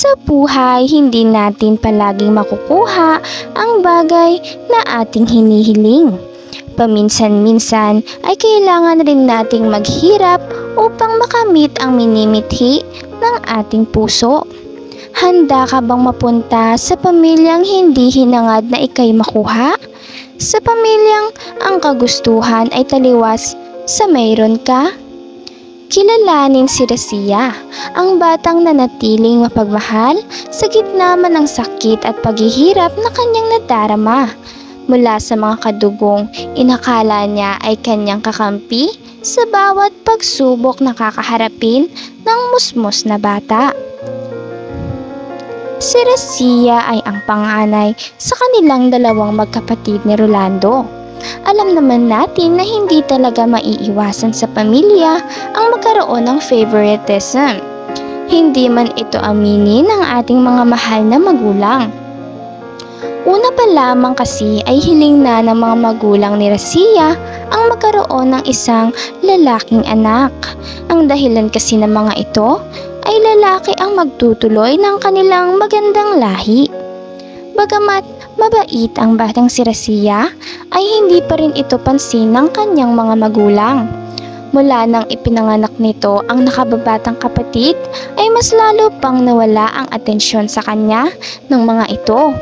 Sa buhay, hindi natin palaging makukuha ang bagay na ating hinihiling. Paminsan-minsan ay kailangan rin nating maghirap upang makamit ang minimithi ng ating puso. Handa ka bang mapunta sa pamilyang hindi hinangad na ikay makuha? Sa pamilyang ang kagustuhan ay taliwas sa mayroon ka? Kilalanin si Rasia, ang batang nanatiling mapagmahal sa gitna man ng sakit at paghihirap na kanyang nadarama. Mula sa mga kadugong inakala niya ay kanyang kakampi sa bawat pagsubok na kakaharapin ng musmos na bata. Si Rasia ay ang panganay sa kanilang dalawang magkapatid ni Rolando. Alam naman natin na hindi talaga maiiwasan sa pamilya ang magkaroon ng favoritism. Hindi man ito aminin ng ating mga mahal na magulang. Una pa lamang kasi ay hiling na ng mga magulang ni Rasia ang magkaroon ng isang lalaking anak. Ang dahilan kasi ng mga ito ay lalaki ang magtutuloy ng kanilang magandang lahi. Bagamat mabait ang batang si Rasia, ay hindi pa rin ito pansin ng kanyang mga magulang. Mula nang ipinanganak nito ang nakababatang kapatid, ay mas lalo pang nawala ang atensyon sa kanya ng mga ito.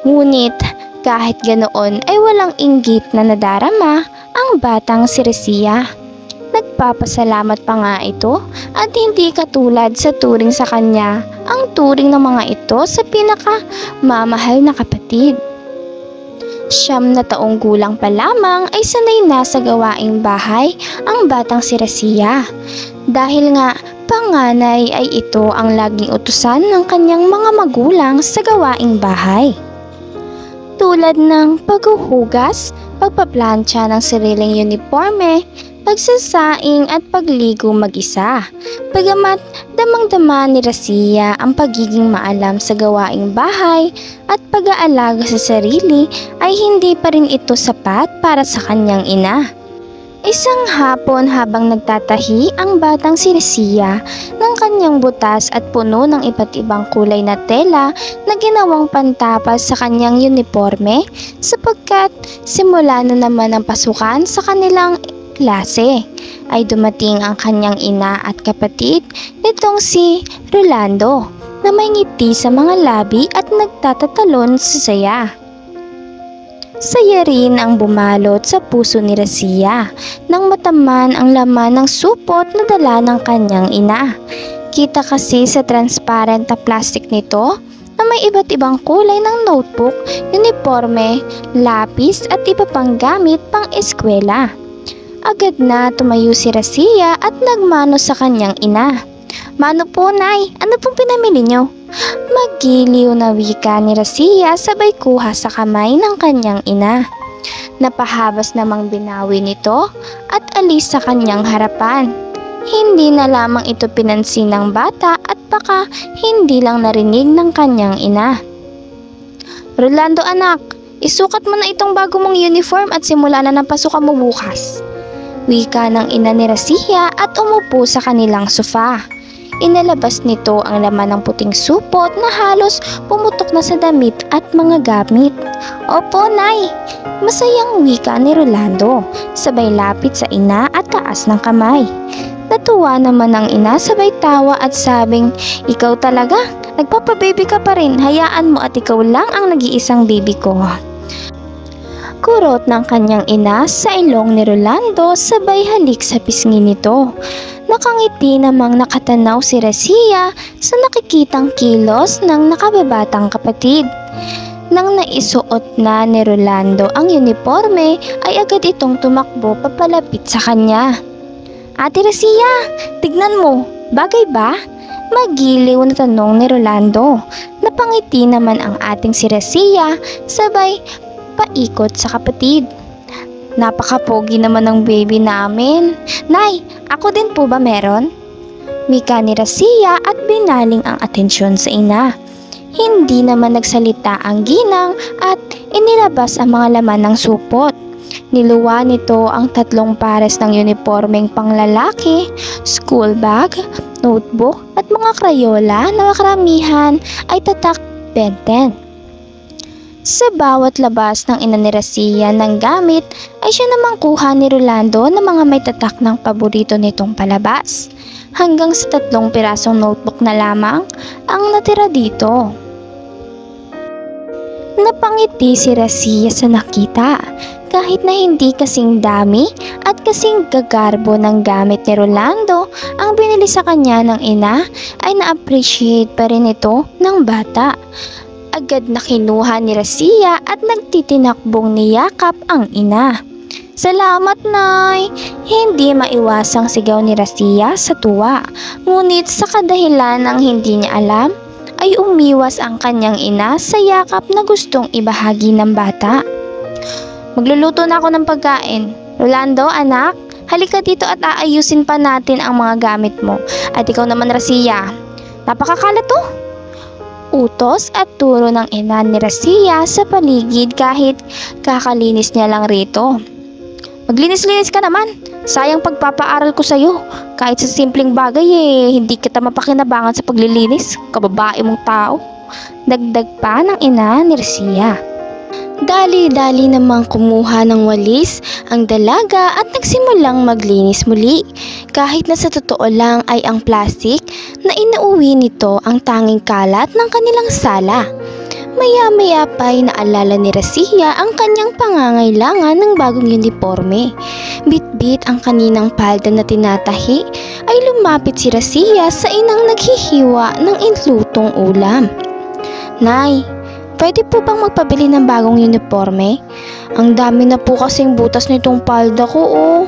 Ngunit kahit ganoon ay walang inggit na nadarama ang batang si Rasia. Nagpapasalamat pa nga ito at hindi katulad sa turing sa kanya ang turing ng mga ito sa pinakamamahal na kapatid. 9 na taong gulang pa lamang ay sanay na sa gawaing bahay ang batang si Rasia. Dahil nga panganay ay ito ang laging utusan ng kanyang mga magulang sa gawaing bahay. Tulad ng paghuhugas, pagpaplantsa ng sariling uniforme, pagsasaing at pagligo mag-isa. Bagamat damang-dama ni Rasia ang pagiging maalam sa gawaing bahay at pag-aalaga sa sarili, ay hindi pa rin ito sapat para sa kanyang ina. Isang hapon habang nagtatahi ang batang si Rasia ng kanyang butas at puno ng iba't ibang kulay na tela na ginawang pantapas sa kanyang uniforme, sapagkat simula na naman ang pasukan sa kanilang klase, ay dumating ang kanyang ina at kapatid nitong si Rolando na may ngiti sa mga labi at nagtatatalon sa saya. Saya rin ang bumalot sa puso ni Rasia nang mataman ang laman ng supot na dala ng kanyang ina. Kita kasi sa transparent na plastic nito na may iba't ibang kulay ng notebook, uniforme, lapis at iba pang gamit pang eskwela. Agad na tumayo si Rasia at nagmano sa kanyang ina. "Mano po, Nay? Ano pong pinamili niyo?" Magiliw na wika ni Rasia sabay kuha sa kamay ng kanyang ina. Napahabas namang binawi nito at alis sa kanyang harapan. Hindi na lamang ito pinansin ng bata at baka hindi lang narinig ng kanyang ina. "Rolando anak, isukat mo na itong bago mong uniform at simula na ng pasukan mo bukas." Wika ng ina ni Rasia at umupo sa kanilang sofa. Inalabas nito ang laman ng puting supot na halos pumutok na sa damit at mga gamit. "Opo, Nay," masayang wika ni Rolando, sabay lapit sa ina at taas ng kamay. Natuwa naman ang ina sabay tawa at sabing, "Ikaw talaga, nagpapababy ka pa rin, hayaan mo at ikaw lang ang nag-iisang baby ko." Kurot ng kanyang ina sa ilong ni Rolando sabay halik sa pisngi nito. Nakangiti namang nakatanaw si Rasia sa nakikitang kilos ng nakababatang kapatid. Nang naisuot na ni Rolando ang uniforme ay agad itong tumakbo papalapit sa kanya. "Ate Rasia, tignan mo, bagay ba?" Magiliw na tanong ni Rolando. Napangiti naman ang ating si Rasia sabay paikot sa kapatid. "Napakapogi naman ng baby namin. Nay, ako din po ba meron?" Wika ni Rasia at binaling ang atensyon sa ina. Hindi naman nagsalita ang ginang at inilabas ang mga laman ng supot. Niluwa nito ang 3 pares ng uniformeng panglalaki, school bag, notebook at mga krayola na karamihan ay tatak benten. Sa bawat labas ng ina ni Rasia ng gamit ay siya namang kuha ni Rolando ng mga may tatak ng paborito nitong palabas. Hanggang sa 3 pirasong notebook na lamang ang natira dito. Napangiti si Rasia sa nakita kahit na hindi kasing dami at kasing gagarbo ng gamit ni Rolando ang binili sa kanya ng ina ay na-appreciate pa rin ito ng bata. Agad na kinuha ni Rasia at nagtitinakbong niyakap ang ina. "Salamat, Nay!" Hindi maiwasang sigaw ni Rasia sa tuwa. Ngunit sa kadahilan ng hindi niya alam, ay umiwas ang kanyang ina sa yakap na gustong ibahagi ng bata. "Magluluto na ako ng pagkain. Rolando, anak, halika dito at aayusin pa natin ang mga gamit mo. At ikaw naman, Rasia, napakakalat to!" Utos at turo ng ina ni Rasia sa paligid kahit kakalinis niya lang rito. "Maglinis-linis ka naman. Sayang pagpapaaral ko sa'yo. Kahit sa simpleng bagay hindi kita mapakinabangan sa paglilinis. Kababae mong tao." Dagdag pa ng ina ni Rasia. Dali-dali namang kumuha ng walis ang dalaga at nagsimulang maglinis muli. Kahit na sa totoo lang ay ang plastic na inuuwi nito ang tanging kalat ng kanilang sala. Maya-maya pa ay naalala ni Rasia ang kanyang pangangailangan ng bagong uniforme. Bit-bit ang kaninang palda na tinatahi ay lumapit si Rasia sa inang naghihiwa ng inlutong ulam. "Nay, pwede po bang magpabili ng bagong uniforme? Ang dami na po kasing butas nitong palda ko, oh."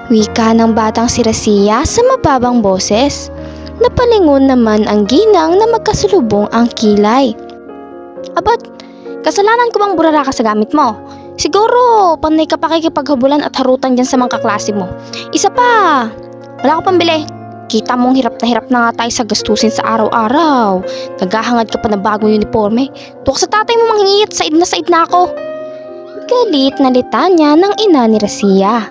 Wika ng batang si Rasia sa mababang boses. Napalingon naman ang ginang na magkasalubong ang kilay. "Abat, kasalanan ko bang burara ka sa gamit mo? Siguro panay ka pa kikipaghabulan at harutan dyan sa mga kaklase mo. Isa pa, wala ka pambili. Kita mong hirap na nga tayo sa gastusin sa araw-araw. Naghahangad ka pa ng bagong uniforme. Tuwak sa tatay mo manghingi at said na ako." Galit na litanya ng ina ni Rasia.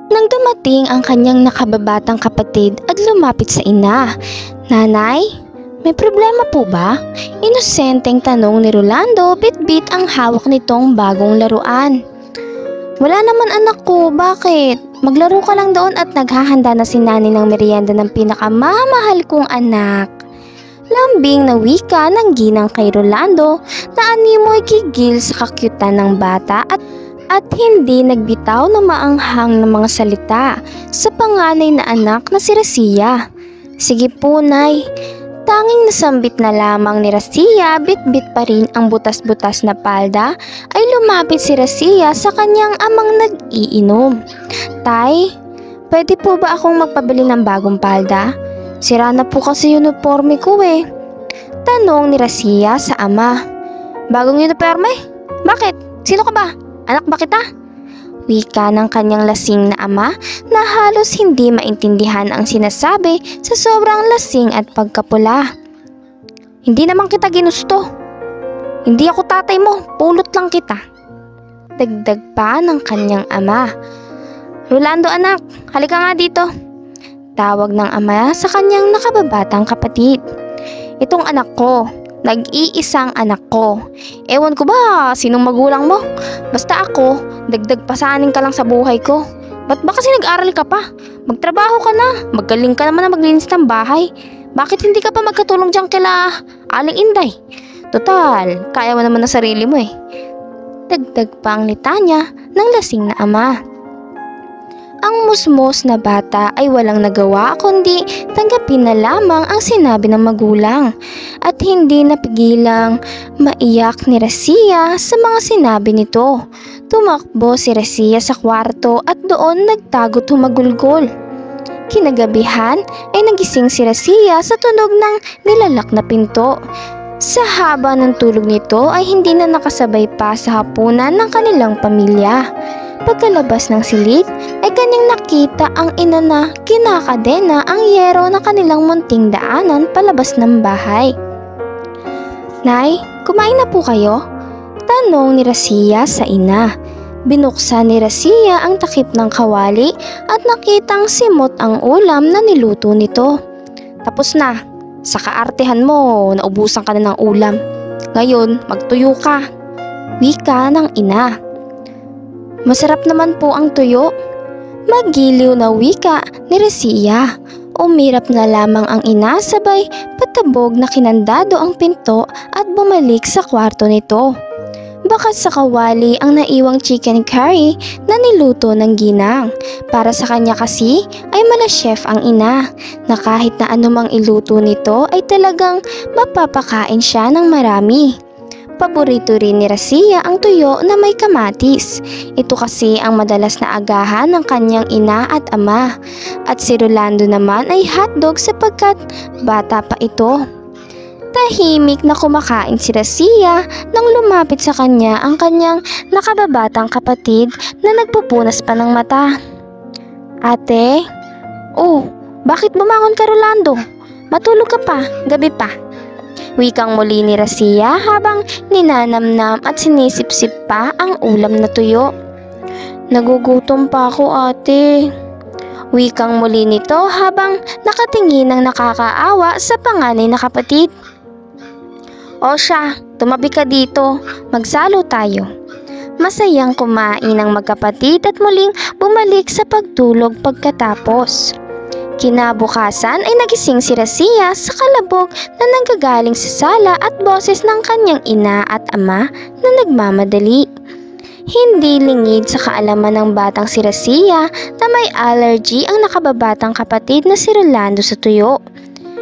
Nang dumating ang kanyang nakababatang kapatid at lumapit sa ina, "Nanay, may problema po ba?" Inosenteng tanong ni Rolando, bit-bit ang hawak nitong bagong laruan. "Wala naman, anak ko, bakit? Maglaro ka lang doon at naghahanda na si Nani ng merienda ng pinakamamahal kong anak." Lambing na wika ng ginang kay Rolando na animoy kigil sa kakyutan ng bata at hindi nagbitaw ng maanghang na mga salita sa panganay na anak na si Rasia. "Sige po, Nay." Tanging nasambit na lamang ni Rasia, bit-bit pa rin ang butas-butas na palda, ay lumapit si Rasia sa kanyang amang nag-iinom. "Tay, pwede po ba akong magpabili ng bagong palda? Sira na po kasi uniforme ko eh." Tanong ni Rasia sa ama. "Bagong uniforme? Bakit? Sino ka ba? Anak ba kita?" Wika ng kanyang lasing na ama na halos hindi maintindihan ang sinasabi sa sobrang lasing at pagkapula. "Hindi naman kita ginusto. Hindi ako tatay mo, pulot lang kita." Dagdag pa ng kanyang ama. "Rolando, anak, halika nga dito." Tawag ng ama sa kanyang nakababatang kapatid. "Itong anak ko. Nag-iisang anak ko. Ewan ko ba sinong magulang mo? Basta ako, dagdag pasanin ka lang sa buhay ko. Ba't ba kasi nag-aral ka pa? Magtrabaho ka na. Magaling ka naman na maglinis ng bahay. Bakit hindi ka pa magkatulong dyan kila Aling Inday? Total, kaya mo naman na sarili mo eh." Dagdag pa ang litanya ng lasing na ama. Ang musmos na bata ay walang nagawa kundi tanggapin na lamang ang sinabi ng magulang at hindi napigilang maiyak ni Rasia sa mga sinabi nito. Tumakbo si Rasia sa kwarto at doon nagtago tumagulgol. Kinagabihan ay nagising si Rasia sa tunog ng nilalak na pinto. Sa haba ng tulog nito ay hindi na nakasabay pa sa hapunan ng kanilang pamilya. Pagkalabas ng silid ay kanyang nakita ang ina na kinakadena ang yero na kanilang munting daanan palabas ng bahay. "Nay, kumain na po kayo?" Tanong ni Rasia sa ina. Binuksan ni Razia ang takip ng kawali at nakitang simot ang ulam na niluto nito. Tapos na, sa kaartehan mo, naubusan ka na ng ulam. Ngayon, magtuyo ka. Wika ng ina. Masarap naman po ang tuyo. Magiliw na wika ni Razia. Umirap na lamang ang ina sabay patabog na kinandado ang pinto at bumalik sa kwarto nito. Bakat sa kawali ang naiwang chicken curry na niluto ng ginang. Para sa kanya kasi ay mala-chef ang ina na kahit na anumang iluto nito ay talagang mapapakain siya ng marami. Paborito rin ni Razia ang tuyo na may kamatis. Ito kasi ang madalas na agahan ng kanyang ina at ama. At si Rolando naman ay hotdog sapagkat bata pa ito. Tahimik na kumakain si Razia nang lumapit sa kanya ang kanyang nakababatang kapatid na nagpupunas pa ng mata. Ate? Oh, bakit bumangon ka, Rolando? Matulog ka pa, gabi pa. Wikang muli ni Razia habang ninanamnam at sinisipsip pa ang ulam na tuyo. Nagugutom pa ako, ate. Wikang muli nito habang nakatingin ng nakakaawa sa panganay na kapatid. O siya, tumabi ka dito, magsalo tayo. Masayang kumain ang magkapatid at muling bumalik sa pagtulog pagkatapos. Kinabukasan ay nagising si Razia sa kalabog na nanggagaling sa sala at boses ng kanyang ina at ama na nagmamadali. Hindi lingid sa kaalaman ng batang si Razia na may allergy ang nakababatang kapatid na si Rolando sa tuyo.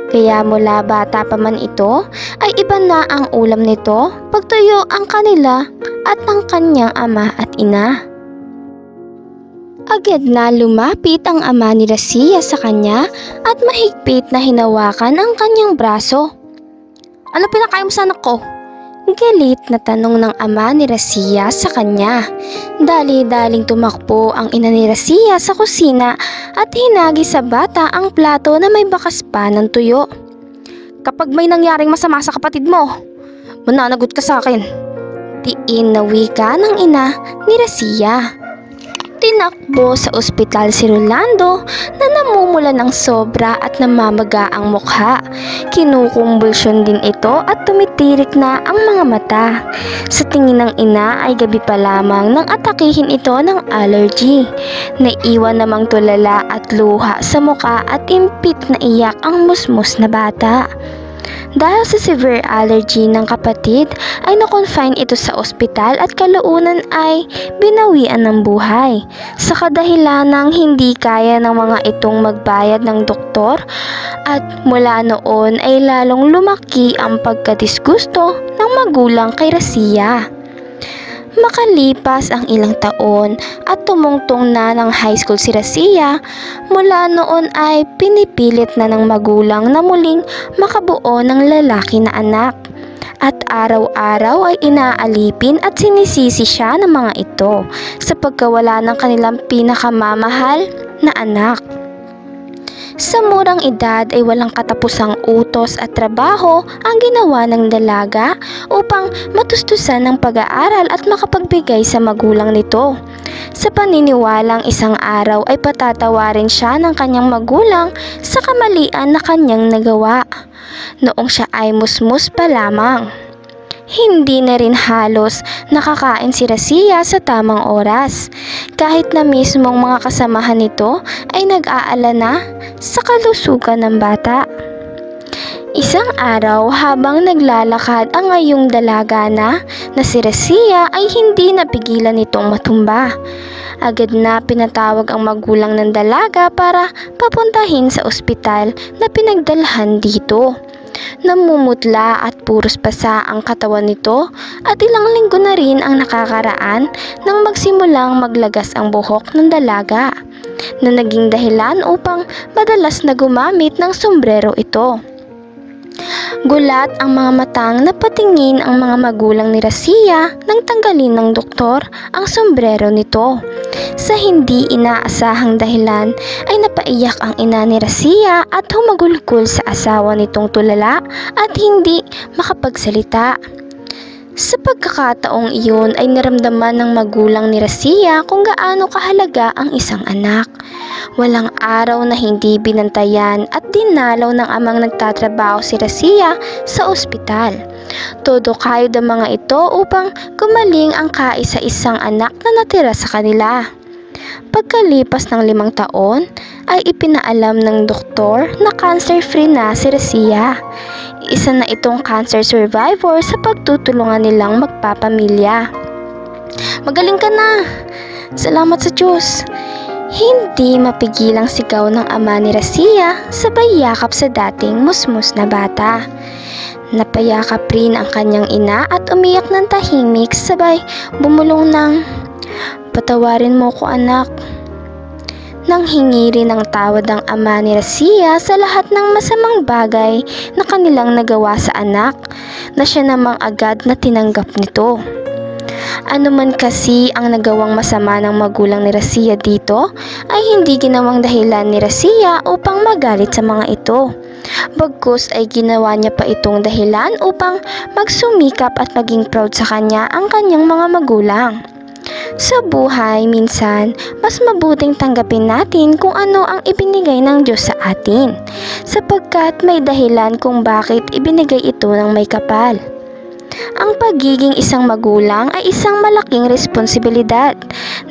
Kaya mula bata pa man ito ay iba na ang ulam nito pagtuyo ang kanila at ng kanyang ama at ina. Agad na lumapit ang ama ni Razia sa kanya at mahigpit na hinawakan ang kanyang braso. Ano pinakain mo sa anak ko? Galit na tanong ng ama ni Razia sa kanya. Dali-daling tumakbo ang ina ni Razia sa kusina at hinagi sa bata ang plato na may bakas pa ng tuyo. Kapag may nangyaring masama sa kapatid mo, mananagot ka sa akin. Tiin na wika ng ina ni Razia. Tinakbo sa ospital si Rolando na namumula ng sobra at namamaga ang mukha. Kinukumbulsyon din ito at tumitirik na ang mga mata. Sa tingin ng ina ay gabi pa lamang nang atakihin ito ng allergy. Naiwan namang tulala at luha sa mukha at impit na iyak ang musmus na bata. Dahil sa severe allergy ng kapatid ay na-confine ito sa ospital at kalaunan ay binawian ng buhay. Sa kadahilanang hindi kaya ng mga itong magbayad ng doktor at mula noon ay lalong lumaki ang pagkadisgusto ng magulang kay Razia. Makalipas ang ilang taon at tumungtong na ng high school si Razia, mula noon ay pinipilit na ng magulang na muling makabuo ng lalaki na anak. At araw-araw ay inaalipin at sinisisi siya ng mga ito sa pagkawala ng kanilang pinakamamahal na anak. Sa murang edad ay walang katapusang utos at trabaho ang ginawa ng dalaga upang matustusan ng pag-aaral at makapagbigay sa magulang nito. Sa paniniwalang isang araw ay patatawarin siya ng kanyang magulang sa kamalian na kanyang nagawa. Noong siya ay musmus pa lamang. Hindi na rin halos nakakain si Razia sa tamang oras, kahit na mismong mga kasamahan nito ay nag-aalala sa kalusugan ng bata. Isang araw habang naglalakad ang ngayong dalaga na si Razia ay hindi napigilan nitong matumba. Agad na pinatawag ang magulang ng dalaga para papuntahin sa ospital na pinagdalhan dito. Namumutla at puros pasa ang katawan nito at ilang linggo na rin ang nakakaraan nang magsimulang maglagas ang buhok ng dalaga na naging dahilan upang madalas na gumamit ng sombrero ito. Gulat ang mga matang napatingin ang mga magulang ni Razia nang tanggalin ng doktor ang sombrero nito. Sa hindi inaasahang dahilan ay napaiyak ang ina ni Razia at humagulgol sa asawa nitong tulala at hindi makapagsalita. Sa pagkakataong iyon ay naramdaman ng magulang ni Razia kung gaano kahalaga ang isang anak. Walang araw na hindi binantayan at dinalaw ng amang nagtatrabaho si Razia sa ospital. Todo kayod ang mga ito upang gumaling ang kaisa-isang anak na natira sa kanila. Pagkalipas ng 5 taon, ay ipinaalam ng doktor na cancer-free na si Razia. Isa na itong cancer survivor sa pagtutulungan nilang magpapamilya. Magaling ka na! Salamat sa Diyos! Hindi mapigilang sigaw ng ama ni Razia sabay yakap sa dating musmus na bata. Napayakap rin ang kanyang ina at umiyak ng tahimik sabay bumulong ng, "Patawarin mo ko, anak." Nang hingi rin ng tawad ang ama ni Razia sa lahat ng masamang bagay na kanilang nagawa sa anak, na siya namang agad na tinanggap nito. Ano man kasi ang nagawang masama ng magulang ni Razia dito, ay hindi ginawang dahilan ni Razia upang magalit sa mga ito. Bagkus ay ginawa niya pa itong dahilan upang magsumikap at maging proud sa kanya ang kanyang mga magulang. Sa buhay, minsan, mas mabuting tanggapin natin kung ano ang ibinigay ng Diyos sa atin, sapagkat may dahilan kung bakit ibinigay ito ng may kapal. Ang pagiging isang magulang ay isang malaking responsibilidad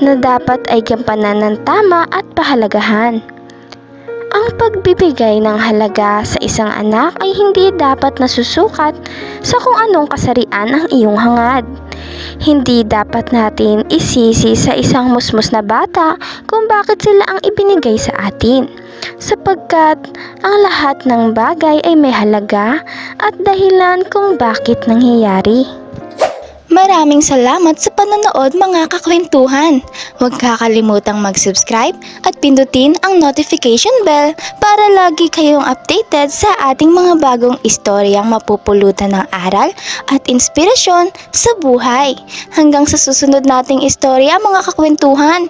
na dapat ay gampanan ng tama at pahalagahan. Ang pagbibigay ng halaga sa isang anak ay hindi dapat nasusukat sa kung anong kasarian ang iyong hangad. Hindi dapat natin isisi sa isang musmus na bata kung bakit sila ang ibinigay sa atin, sapagkat ang lahat ng bagay ay may halaga at dahilan kung bakit nangyayari. Maraming salamat sa panonood mga kakwentuhan. Huwag kakalimutang mag-subscribe at pindutin ang notification bell para lagi kayong updated sa ating mga bagong istoryang mapupulutan ng aral at inspirasyon sa buhay. Hanggang sa susunod nating istorya mga kakwentuhan.